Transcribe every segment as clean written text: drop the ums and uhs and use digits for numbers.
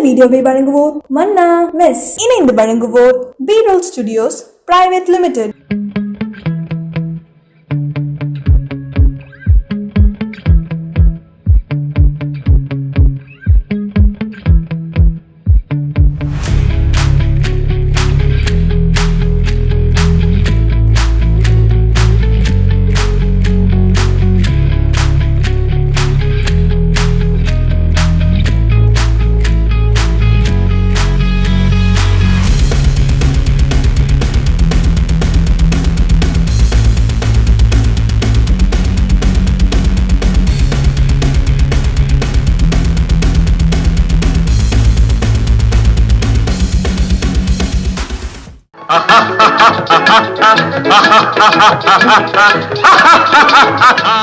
வீடியோவை வழங்குவோர் மன்னா மெஸ். இணைந்து வழங்குவோர் B-Roll Studios Private Limited.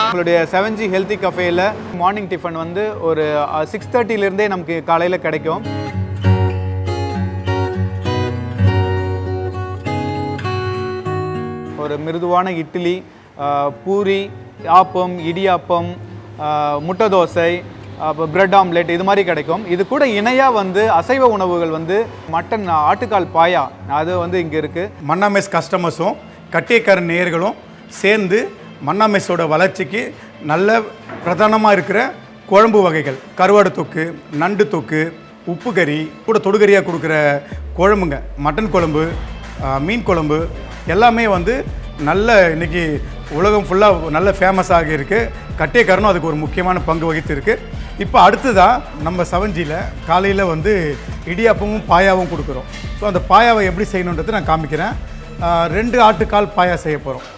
உங்களுடைய 7G ஹெல்த்தி கஃபேயில் மார்னிங் டிஃபன் வந்து ஒரு 6:30லேருந்தே நமக்கு காலையில் கிடைக்கும். ஒரு மிருதுவான இட்லி, பூரி, ஆப்பம், இடியாப்பம், முட்டை தோசை, அப்போ பிரெட் ஆம்லெட் இது மாதிரி கிடைக்கும். இது கூட இணையாக வந்து அசைவ உணவுகள் வந்து மட்டன் ஆட்டுக்கால் பாயா அது வந்து இங்கே இருக்குது. மன்னா மெஸ் கஸ்டமர்ஸும் கட்டியக்காரன் நேயர்களும் சேர்ந்து மன்னா மெஸ்ஸோட வளர்ச்சிக்கு நல்ல பிரதானமாக இருக்கிற குழம்பு வகைகள், கருவாடு தொக்கு, நண்டு தொக்கு, உப்பு கறி கூட தொடுகறியாக கொடுக்குற குழம்புங்க, மட்டன் குழம்பு, மீன் குழம்பு எல்லாமே வந்து நல்ல இன்றைக்கி உலகம் ஃபுல்லாக நல்ல ஃபேமஸாக இருக்குது. கட்டியக்காரனும் அதுக்கு ஒரு முக்கியமான பங்கு வகித்து இருக்குது. இப்போ அடுத்ததாக நம்ம 7Gயில் காலையில் வந்து இடியாப்பமும் பாயாவும் கொடுக்குறோம். ஸோ அந்த பாயாவை எப்படி செய்யணுன்றது நான் காமிக்கிறேன். 2 ஆட்டுக்கால் பாயா செய்ய போகிறோம்.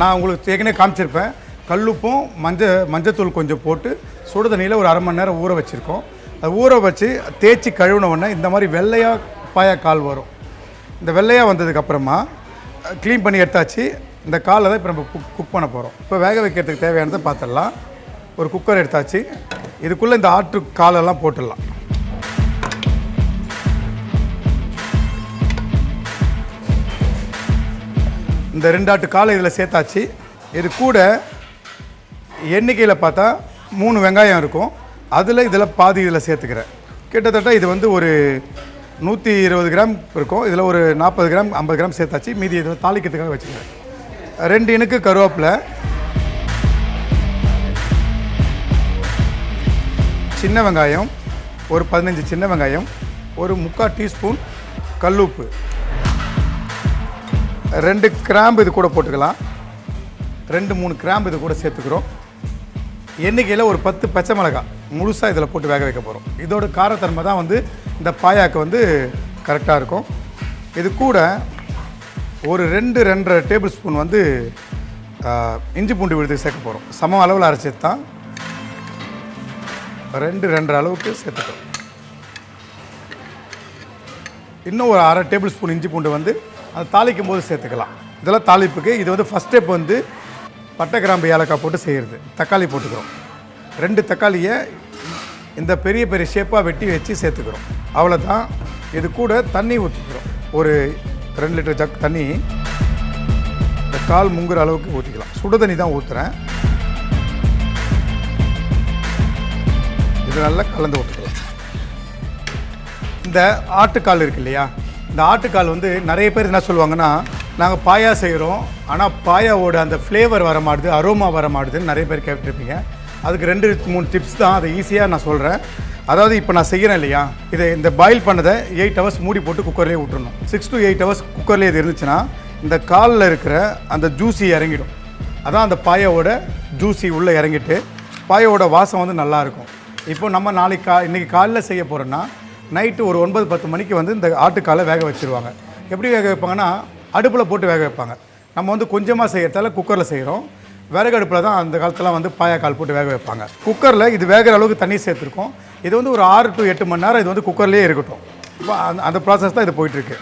நான் உங்களுக்கு ஏற்கனவே காமிச்சிருப்பேன். கல்லுப்பும் மஞ்சத்தூள் கொஞ்சம் போட்டு சுடு தண்ணியில் ஒரு 1/2 மணி நேரம் ஊற வச்சுருக்கோம். அது ஊற வச்சு தேய்ச்சி கழுவின உடனே இந்த மாதிரி வெள்ளையாக பாயா கால் வரும். இந்த வெள்ளையாக வந்ததுக்கப்புறமா க்ளீன் பண்ணி எடுத்தாச்சு. இந்த காலை தான் இப்போ நம்ம குக் பண்ண போகிறோம். இப்போ வேக வைக்கிறதுக்கு தேவையானதை பார்த்துடலாம். ஒரு குக்கர் எடுத்தாச்சு. இதுக்குள்ளே இந்த ஆட்டு காலெல்லாம் போட்டுடலாம். இந்த 2 ஆட்டு காலை இதில் சேர்த்தாச்சு. இது கூட எண்ணிக்கையில் பார்த்தா 3 வெங்காயம் இருக்கும். இதில் பாதி இதில் சேர்த்துக்கிறேன். கிட்டத்தட்ட இது வந்து ஒரு 120 கிராம் இருக்கும். இதில் ஒரு 40 கிராம் 50 கிராம் சேர்த்தாச்சு. மீதி இதில் தாளிக்கிறதுக்காக வச்சுக்கிறேன். 2 இனுக்கு கருவேப்பிலை, சின்ன வெங்காயம் ஒரு 15 சின்ன வெங்காயம், ஒரு 3/4 டீஸ்பூன் கல்லுப்பு, 2 கிராம்பு இது கூட போட்டுக்கலாம். 2-3 கிராம்பு இது கூட சேர்த்துக்கிறோம். எண்ணிக்கையில் ஒரு 10 பச்சை மிளகாய் முழுசாக இதில் போட்டு வேக வைக்க போகிறோம். இதோட காரத்தன்மை தான் வந்து இந்த பாயாவுக்கு வந்து கரெக்டாக இருக்கும். இது கூட ஒரு 2-2.5 டேபிள் ஸ்பூன் வந்து இஞ்சி பூண்டு விழுது சேர்க்க போகிறோம். சம அளவில் அரைச்சி தான் 2-2.5 அளவுக்கு சேர்த்துக்கிறோம். இன்னும் ஒரு 1/2 டேபிள் ஸ்பூன் இஞ்சி பூண்டு வந்து அதை தாளிக்கும் போது சேர்த்துக்கலாம். இதெல்லாம் தாளிப்புக்கு. இது வந்து ஃபஸ்ட் ஸ்டெப் வந்து பட்டை கிராம்பு ஏலக்காய் போட்டு செய்கிறது. தக்காளி போட்டுக்கிறோம். 2 தக்காளியை இந்த பெரிய பெரிய ஷேப்பாக வெட்டி வச்சு சேர்த்துக்கிறோம். அவ்வளோதான். இது கூட தண்ணி ஊற்றிக்கிறோம். ஒரு 2 லிட்டர் ஜக் தண்ணி இந்த கால் முங்குற அளவுக்கு ஊற்றிக்கலாம். சுடு தண்ணி தான் ஊற்றுறேன். இது நல்லா கலந்து ஊற்றிக்கலாம். இந்த ஆட்டுக்கால் இருக்கு இல்லையா, இந்த ஆட்டுக்கால் வந்து நிறைய பேர் என்ன சொல்லுவாங்கன்னா, நாங்கள் பாயா செய்கிறோம் ஆனால் பாயாவோட அந்த ஃப்ளேவர் வர மாட்டுது, அரோமா வர மாட்டுதுன்னு நிறைய பேர் கேட்டுருப்பீங்க. அதுக்கு 2-3 டிப்ஸ் தான். அதை ஈஸியாக நான் சொல்கிறேன். அதாவது இப்போ நான் செய்கிறேன் இல்லையா, இதை இந்த பாயில் பண்ணதை 8 ஹவர்ஸ் மூடி போட்டு குக்கர்லேயே விட்டுறணும். 6 to 8 ஹவர்ஸ் குக்கர்லேயே இது இருந்துச்சுன்னா இந்த காலில் இருக்கிற அந்த ஜூஸி இறங்கிடும். அதான் அந்த பாயாவோட ஜூஸி உள்ளே இறங்கிட்டு பாயாவோட வாசம் வந்து நல்லாயிருக்கும். இப்போ நம்ம இன்றைக்கி காலையில் செய்ய போகிறோன்னா நைட்டு ஒரு 9-10 மணிக்கு வந்து இந்த ஆட்டுக்காலை வேக வச்சுருவாங்க. எப்படி வேக வைப்பாங்கன்னா, அடுப்பில் போட்டு வேக வைப்பாங்க. நம்ம வந்து கொஞ்சமாக செய்யறதால குக்கரில் செய்கிறோம். விறகு அடுப்பில் தான் அந்த காலத்தில் வந்து பாயாக்கால் போட்டு வேக வைப்பாங்க. குக்கரில் இது வேகிற அளவுக்கு தண்ணி சேர்த்துருக்கோம். இது வந்து ஒரு 6 to 8 மணி நேரம் இது வந்து குக்கர்லேயே இருக்கட்டும். இப்போ அந்த ப்ராசஸ் தான் இது போயிட்டுருக்கு.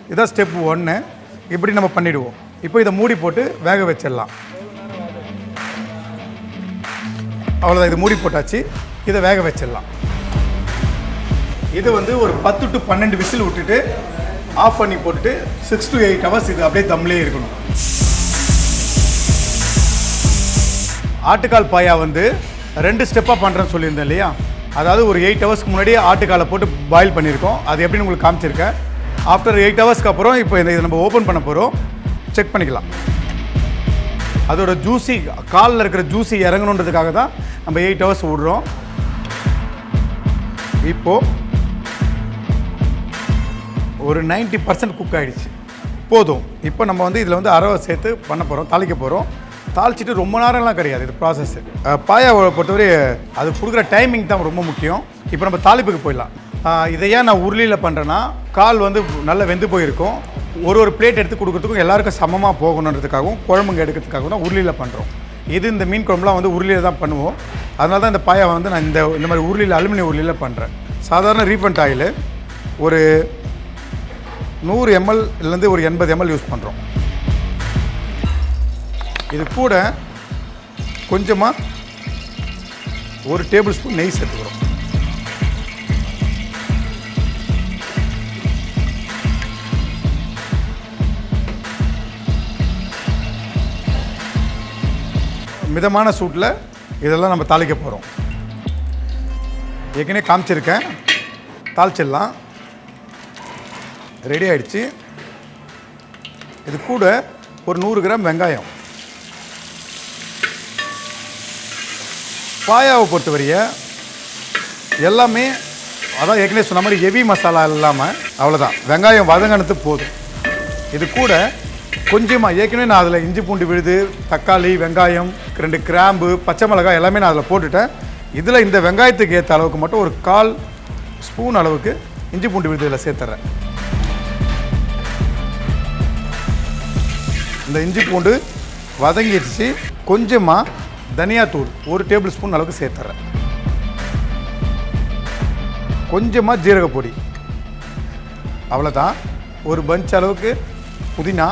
இதுதான் ஸ்டெப் 1. இப்படி நம்ம பண்ணிவிடுவோம். இப்போ இதை மூடி போட்டு வேக வச்சிடலாம். அவ்வளோதான். இது மூடி போட்டாச்சு. இதை வேக வச்சிடலாம். இது வந்து ஒரு 10 to 12 விசில் விட்டுட்டு ஆஃப் பண்ணி போட்டுட்டு 6 to 8 ஹவர்ஸ் இது அப்படியே தம்லேயே இருக்கணும். ஆட்டுக்கால் பாயா வந்து 2 ஸ்டெப்பாக பண்ணுறேன்னு சொல்லியிருந்தேன் இல்லையா, அதாவது ஒரு 8 ஹவர்ஸ்க்கு முன்னாடி ஆட்டுக்காலை போட்டு பாயில் பண்ணியிருக்கோம். அது எப்படின்னு உங்களுக்கு காமிச்சிருக்கேன். ஆஃப்டர் 8 ஹவர்ஸ்க்கு அப்புறம் இப்போ இதை நம்ம ஓப்பன் பண்ண போகிறோம். செக் பண்ணிக்கலாம். அதோட ஜூஸி காலில் இருக்கிற ஜூஸி இறங்கணுன்றதுக்காக தான் நம்ம 8 ஹவர்ஸ் விடுறோம். இப்போது ஒரு 90% குக் ஆகிடுச்சு, போதும். இப்போ நம்ம வந்து இதில் வந்து அரவை சேர்த்து பண்ண போகிறோம், தாளிக்க போகிறோம். தாளிச்சிட்டு ரொம்ப நேரம்லாம் கிடையாது இது ப்ராசஸ்ஸு. பாயாவை பொறுத்தவரை அது கொடுக்குற டைமிங் தான் ரொம்ப முக்கியம். இப்போ நம்ம தாளிப்புக்கு போயிடலாம். இதை ஏன் நான் உருளியில் பண்ணுறேன்னா, கால் வந்து நல்லா வெந்து போயிருக்கும். ஒரு பிளேட் எடுத்து கொடுக்குறதுக்கும் எல்லாருக்கும் சமமாக போகணுன்றதுக்காகவும் குழம்புங்க எடுக்கிறதுக்காகவும் தான் உருளியில் பண்ணுறோம். இந்த மீன் குழம்புலாம் வந்து உருளியில் தான் பண்ணுவோம். அதனால தான் இந்த பாயாவை வந்து நான் இந்த மாதிரி உருளியில் அலுமினியம் உருளியில் பண்ணுறேன். சாதாரண ரீஃபண்ட் ஆயில் ஒரு 100 ml ஒரு 80 ml யூஸ் பண்ணுறோம். இது கூட கொஞ்சமாக 1 டேபிள் ஸ்பூன் நெய் சேர்த்துக்கிறோம். மிதமான சூட்டில் இதெல்லாம் நம்ம தாளிக்க போகிறோம். ஏற்கனவே காமிச்சிருக்கேன், தாளிச்சிடலாம். ரெடி ஆகிடுச்சு. இது கூட ஒரு 100 கிராம் வெங்காயம். பாயாவை பொறுத்தவரைய எல்லாமே அதான் ஏற்கனவே சொன்ன மாதிரி ஹெவி மசாலா இல்லாமல் அவ்வளோதான், வெங்காயம் வதங்கினது போதும். இது கூட கொஞ்சமாக ஏற்கனவே நான் அதில் இஞ்சி பூண்டு விழுது, தக்காளி, வெங்காயம், 2 கிராம்பு, பச்சை மிளகாய் எல்லாமே நான் அதில் போட்டுட்டேன். இதில் இந்த வெங்காயத்துக்கு ஏற்ற அளவுக்கு மட்டும் ஒரு 1/4 ஸ்பூன் அளவுக்கு இஞ்சி பூண்டு விழுது இதில் சேர்த்துறேன். இந்த இஞ்சி பூண்டு வதங்கிடுச்சு. கொஞ்சமாக தனியாத்தூள் 1 டேபிள் ஸ்பூன் அளவுக்கு சேர்த்துறேன். கொஞ்சமாக ஜீரகப்பொடி, அவ்வளோதான். ஒரு பஞ்ச் அளவுக்கு புதினா,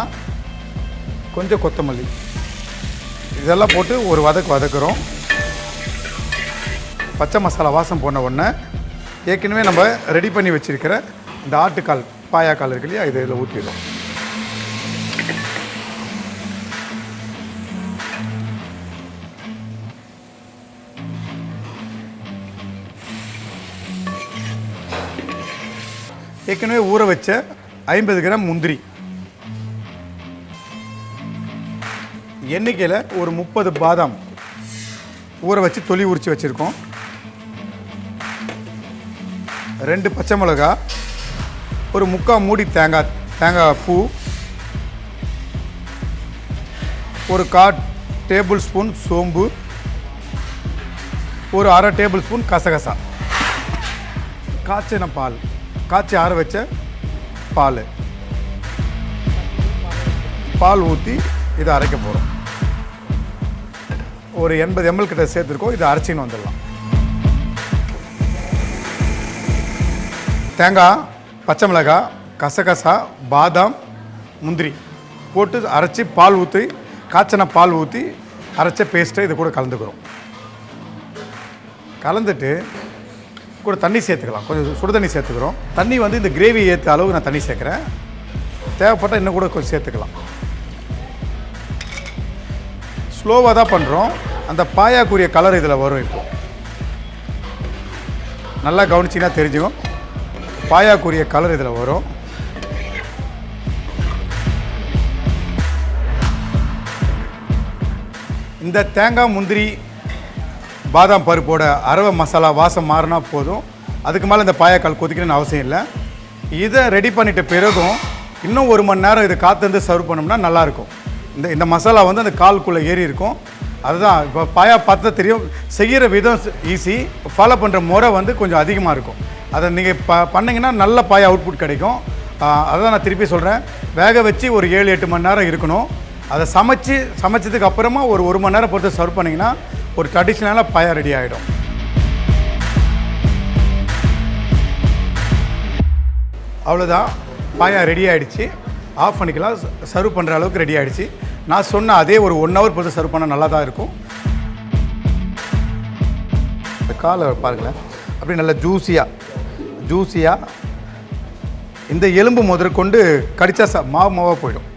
கொஞ்சம் கொத்தமல்லி, இதெல்லாம் போட்டு ஒரு வதக்குறோம். பச்சை மசாலா வாசம் போன உடனே ஏற்கனவே நம்ம ரெடி பண்ணி வச்சுருக்கிற இந்த ஆட்டுக்கால் பாயாக்கால் இருக்கு இல்லையா, இதை இதில் ஊற்றிடும். ஏற்கனவே ஊற வச்ச 50 கிராம் முந்திரி, எண்ணிக்கையில் ஒரு 30 பாதாம் ஊற வச்சு தொலி உரித்து வச்சுருக்கோம். 2 பச்சை மிளகா, ஒரு 3/4 மூடி தேங்காய் பூ, ஒரு 1/4 டேபிள் ஸ்பூன் சோம்பு, ஒரு 1/2 டேபிள் ஸ்பூன் கசகசா, காய்ச்சின பால், காய்ச்சி ஆற வச்ச பால் ஊற்றி இதை அரைக்க போகிறோம். ஒரு 80 ml கிட்ட சேர்த்துருக்கோம். இதை அரைச்சின்னு வந்துடலாம். தேங்காய், பச்சை மிளகாய், கசகசா, பாதாம், முந்திரி போட்டு அரைச்சி பால் ஊற்றி, காய்ச்சின பால் ஊற்றி அரைச்ச பேஸ்ட்டை இது கூட கலந்துக்கிறோம். கலந்துட்டு கூட தண்ணி சேர்த்துக்கலாம். கொஞ்சம் சுடு தண்ணி சேர்த்துக்கிறோம். தண்ணி வந்து இந்த கிரேவி ஏற்ற அளவுக்கு நான் தண்ணி சேர்க்குறேன். தேவைப்பட்டால் இன்னும் கூட கொஞ்சம் சேர்த்துக்கலாம். ஸ்லோவாக தான் பண்ணுறோம். அந்த பாயாக்குரிய கலர் இதில் வரும். இப்போ நல்லா கவனிச்சிங்கன்னா தெரிஞ்சுக்கும், பாயாக்குரிய கலர் இதில் வரும். இந்த தேங்காய், முந்திரி, பாதாம் பருப்போட அரவை மசாலா வாசம் மாறினா போதும். அதுக்கு மேலே இந்த பாயாக்கால் கொதிக்கணும்னு அவசியம் இல்லை. இதை ரெடி பண்ணிட்ட பிறகும் இன்னும் 1 மணி நேரம் இதை காத்திருந்து சர்வ் பண்ணோம்னா நல்லாயிருக்கும். இந்த மசாலா வந்து அந்த காலுக்குள்ளே ஏறி இருக்கும். அதுதான் இப்போ பாயா பார்த்தா தெரியும். செய்கிற விதம் ஈஸி, ஃபாலோ பண்ணுற முறை வந்து கொஞ்சம் அதிகமாக இருக்கும். அதை நீங்கள் பண்ணிங்கன்னா நல்ல பாயா அவுட்புட் கிடைக்கும். அதுதான் நான் திருப்பி சொல்கிறேன், வேக வச்சு ஒரு 7-8 மணி நேரம் இருக்கணும். அதை சமைச்சதுக்கு அப்புறமா ஒரு 1 மணி நேரம் பொறுத்து சர்வ் பண்ணிங்கன்னா ஒரு ட்ரெடிஷ்னலாக பாயா ரெடி ஆகிடும். அவ்வளோதான், பாயா ரெடி ஆகிடுச்சு. ஆஃப் பண்ணிக்கலாம். சர்வ் பண்ணுற அளவுக்கு ரெடி ஆகிடுச்சு. நான் சொன்ன அதே ஒரு 1 ஹவர் பொறுத்து சர்வ் பண்ணால் நல்லா தான் இருக்கும். இந்த காலை பாருங்களேன், அப்படி நல்லா ஜூஸியாக இந்த எலும்பு முதற்கொண்டு கடிச்சா மாவாக போயிடும்.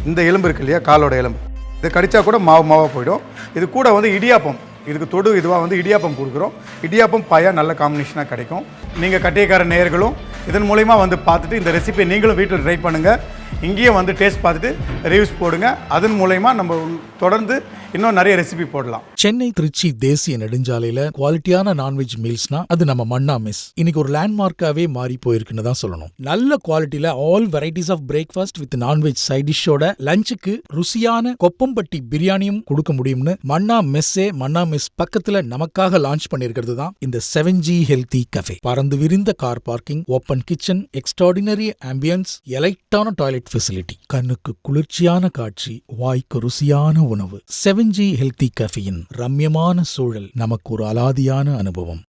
இந்த எலும்பு இருக்கு இல்லையா, காலோட எலும்பு, இது கடிச்சா கூட மாவாக போயிடும். இது கூட வந்து இடியாப்பம், இதுக்கு தொடு இதுவாக வந்து இடியாப்பம் கொடுக்குறோம். இடியாப்பம் பாயா நல்ல காம்பினேஷனாக கிடைக்கும். நீங்கள் கட்டியக்காரன் நேயர்களும் இதன் மூலயமா வந்து பார்த்துட்டு இந்த ரெசிபியை நீங்களும் வீட்டில் ட்ரை பண்ணுங்கள். இங்கேயும் வந்து டேஸ்ட் பார்த்துட்டு ரிவ்யூஸ் போடுங்க. அதன் மூலயமா நம்ம தொடர்ந்து இன்னும் நிறைய ரெசிபி போடலாம். சென்னை திருச்சி தேசிய நெடுஞ்சாலையில குவாலிட்டியான நான்வெஜ் மீல்ஸ்னா அது நம்ம மன்னா மெஸ். இன்னைக்கு ஒரு லேண்ட்மார்க்காவே மாறி போயிருக்குன்னு தான் சொல்லணும். நல்ல குவாலிட்டியில all varieties of breakfast with non veg side டிஷ்ஷோட லஞ்சுக்கு ருசியான கொப்பம்பட்டி பிரியாணியும் கொடுக்க முடியும்னு மன்னா மெஸ் பக்கத்துல நமக்காக லான்ச் பண்ணிருக்கிறது தான் இந்த 7G ஹெல்தி கஃபே. பறந்து விரிந்த car parking, open kitchen, extraordinary ambience, எலைட்டான டாய்லெட் ஃபெசிலிட்டி, கண்ணுக்கு குளிர்ச்சியான காட்சி, வாய்க்கு ருசியான உணவு. 7G ஹெல்தி கஃபேயின் ரம்யமான சூழல் நமக்கு ஒரு அலாதியான அனுபவம்.